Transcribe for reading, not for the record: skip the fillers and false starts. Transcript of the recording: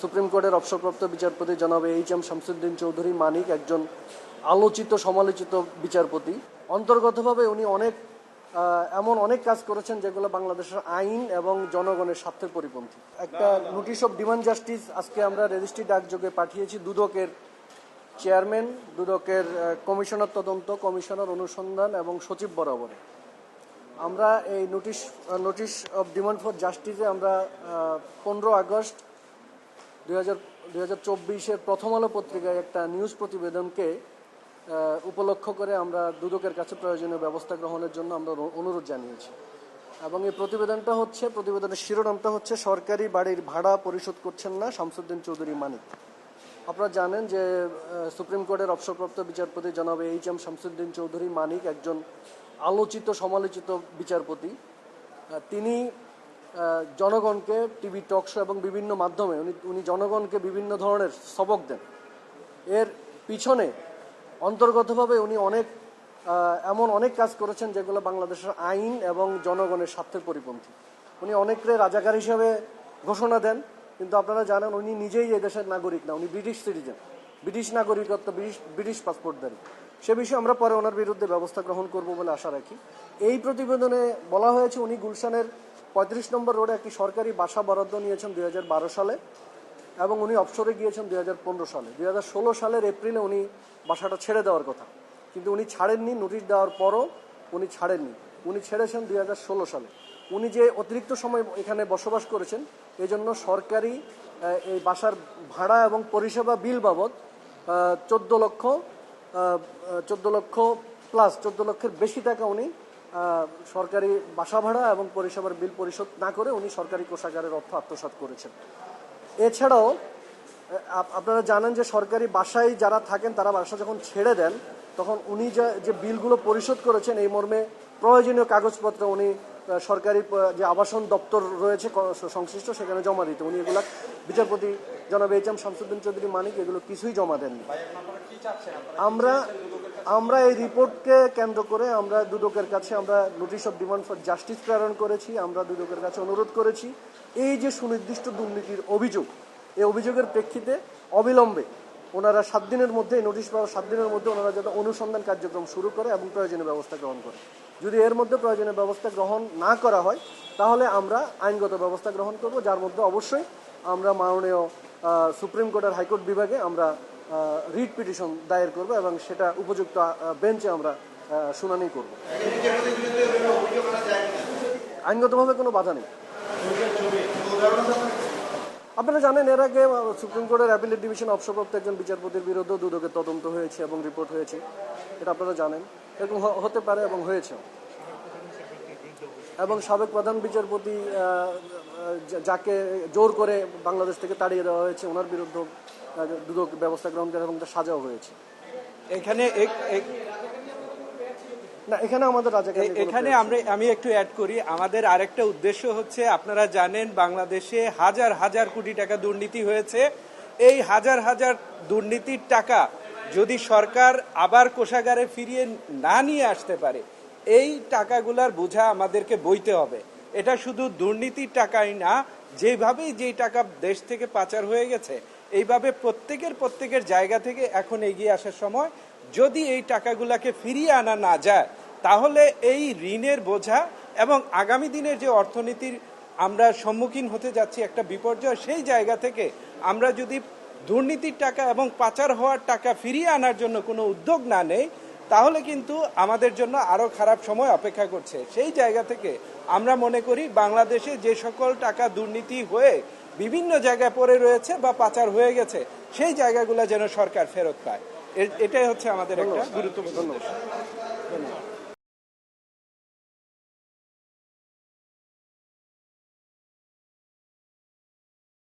Supreme কোর্টের অবসরপ্রাপ্ত বিচারপতি জনাব এইচ.এম. শামসুদ্দিন চৌধুরী মানিক একজন আলোচিত সমালোচিত বিচারপতি। অন্তর্গতভাবে উনি এমন অনেক কাজ করেছেন যেগুলো বাংলাদেশের আইন এবং জনগণের স্বার্থের পরিপন্থী। একটা নোটিশ অফ ডিমান্ড জাস্টিস আজকে আমরা রেজিস্ট্রি ডাকযোগে পাঠিয়েছি দুদকের চেয়ারম্যান, দুদকের কমিশনার তদন্ত, কমিশনার অনুসন্ধান এবং সচিব বরাবরে। আমরা এই নোটিশ অফ ডিমান্ড ফর জাস্টিসে আমরা 15 আগস্ট 2024 প্রথম আলো পত্রিকায় একটা নিউজ প্রতিবেদনকে উপলক্ষ করে আমরা দুদকের কাছে প্রয়োজনীয় ব্যবস্থা গ্রহণের জন্য আমরা অনুরোধ জানিয়েছি। এবং এই প্রতিবেদনের শিরোনামটা হচ্ছে সরকারি বাড়ির ভাড়া পরিশোধ করছেন না শামসুদ্দিন চৌধুরী মানিক। আপনারা জানেন যে সুপ্রিম কোর্টের অবসরপ্রাপ্ত বিচারপতি জনাব এইচ.এম. শামসুদ্দিন চৌধুরী মানিক একজন আলোচিত সমালোচিত বিচারপতি। তিনি জনগণকে টিভি টক শো এবং বিভিন্ন মাধ্যমে উনি জনগণকে বিভিন্ন ধরনের সবক দেন। এর পিছনে অন্তর্গতভাবে উনি এমন অনেক কাজ করেছেন যেগুলো বাংলাদেশের আইন এবং জনগণের স্বার্থের পরিপন্থী। উনি অনেককে রাজাকার হিসাবে ঘোষণা দেন, কিন্তু আপনারা জানেন উনি নিজেই এই দেশের নাগরিক না, উনি ব্রিটিশ সিটিজেন, ব্রিটিশ নাগরিকত্ব, ব্রিটিশ পাসপোর্টধারী। সে বিষয়ে আমরা পরে ওনার বিরুদ্ধে ব্যবস্থা গ্রহণ করব বলে আশা রাখি। এই প্রতিবেদনে বলা হয়েছে উনি গুলশানের 35 নম্বর রোডে একটি সরকারি বাসা বরাদ্দ নিয়েছেন 2012 সালে এবং উনি অবসরে গিয়েছেন 2015 সালে। 2016 সালের এপ্রিলে উনি বাসাটা ছেড়ে দেওয়ার কথা, কিন্তু উনি ছাড়েননি। নোটিশ দেওয়ার পরও উনি ছাড়েননি, উনি ছেড়েছেন 2016 সালে। উনি যে অতিরিক্ত সময় এখানে বসবাস করেছেন এই জন্য সরকারি এই বাসার ভাড়া এবং পরিষেবা বিল বাবদ 14 লক্ষের বেশি টাকা উনি সরকারি বাসা ভাড়া এবং পরিষেবার বিল পরিশোধ না করে উনি সরকারি কোষাগারের অর্থ আত্মসাৎ করেছেন। এছাড়াও আপনারা জানেন যে সরকারি বাসায় যারা থাকেন তারা বাসা যখন ছেড়ে দেন তখন উনি যে বিলগুলো পরিশোধ করেছেন এই মর্মে প্রয়োজনীয় কাগজপত্র উনি সরকারি যে আবাসন দপ্তর রয়েছে সংশ্লিষ্ট সেখানে জমা দিতে, উনি এগুলা বিচারপতি জনাব এইচ.এম. শামসুদ্দিন চৌধুরী মানিক এগুলো কিছুই জমা দেননি। আমরা এই রিপোর্টকে কেন্দ্র করে আমরা দুদকের কাছে আমরা notice of demand for justice প্রেরণ করেছি। আমরা দুদকের কাছে অনুরোধ করেছি এই যে সুনির্দিষ্ট দুর্নীতির অভিযোগ, এই অভিযোগের প্রেক্ষিতে অবিলম্বে ওনারা 7 দিনের মধ্যে, নোটিশ পাওয়ার 7 দিনের মধ্যে ওনারা যাতে অনুসন্ধান কার্যক্রম শুরু করে এবং প্রয়োজনীয় ব্যবস্থা গ্রহণ করে। যদি এর মধ্যে প্রয়োজনীয় ব্যবস্থা গ্রহণ না করা হয় তাহলে আমরা আইনগত ব্যবস্থা গ্রহণ করব, যার মধ্যে অবশ্যই আমরা মাননীয় সুপ্রিম কোর্টের হাইকোর্ট বিভাগে আমরা রিট পিটিশন দায়ের করব এবং সেটা উপযুক্ত বেঞ্চে আমরা শুনানি করব। আইনগতভাবে কোনো বাধা নেই। আপনারা জানেন এর আগে সুপ্রিম কোর্টের অ্যাপিলেট ডিভিশন অবসরপ্রাপ্ত একজন বিচারপতির বিরুদ্ধে দুদকের তদন্ত হয়েছে এবং রিপোর্ট হয়েছে, এটা আপনারা জানেন। এরকম হতে পারে এবং হয়েছে। এবং সাবেক প্রধান বিচারপতি যাকে জোর করে বাংলাদেশ থেকে তাড়িয়ে দেওয়া হয়েছে ওনার বিরুদ্ধে দুদক ব্যবস্থা গ্রহণ করে এবং তার সাজাও হয়েছে। আমি একটু অ্যাড করি, আমাদের আরেকটা উদ্দেশ্য হচ্ছে, আপনারা জানেন বাংলাদেশে হাজার হাজার কোটি টাকা দুর্নীতি হয়েছে। এই হাজার হাজার দুর্নীতির টাকা যদি সরকার আবার কোষাগারে ফিরিয়ে না নিয়ে আসতে পারে, এই টাকাগুলার বোঝা আমাদেরকে বইতে হবে। এটা শুধু দুর্নীতির টাকাই না, যেই টাকা দেশ থেকে পাচার হয়ে গেছে এইভাবে প্রত্যেকের জায়গা থেকে এখন এগিয়ে আসার সময়। যদি এই টাকাগুলাকে ফিরিয়ে আনা না যায় তাহলে এই ঋণের বোঝা এবং আগামী দিনের যে অর্থনীতির আমরা সম্মুখীন হতে যাচ্ছি একটা বিপর্যয়, সেই জায়গা থেকে আমরা যদি দুর্নীতির টাকা এবং পাচার হওয়ার টাকা ফিরিয়ে আনার জন্য কোনো উদ্যোগ না নেই তাহলে কিন্তু আমাদের জন্য আরো খারাপ সময় অপেক্ষা করছে। সেই জায়গা থেকে আমরা মনে করি বাংলাদেশে যে সকল টাকা দুর্নীতি হয়ে বিভিন্ন জায়গায় পড়ে রয়েছে বা পাচার হয়ে গেছে সেই জায়গাগুলো যেন সরকার ফেরত পায়, এটাই হচ্ছে আমাদের একটা গুরুত্বপূর্ণ উদ্দেশ্য।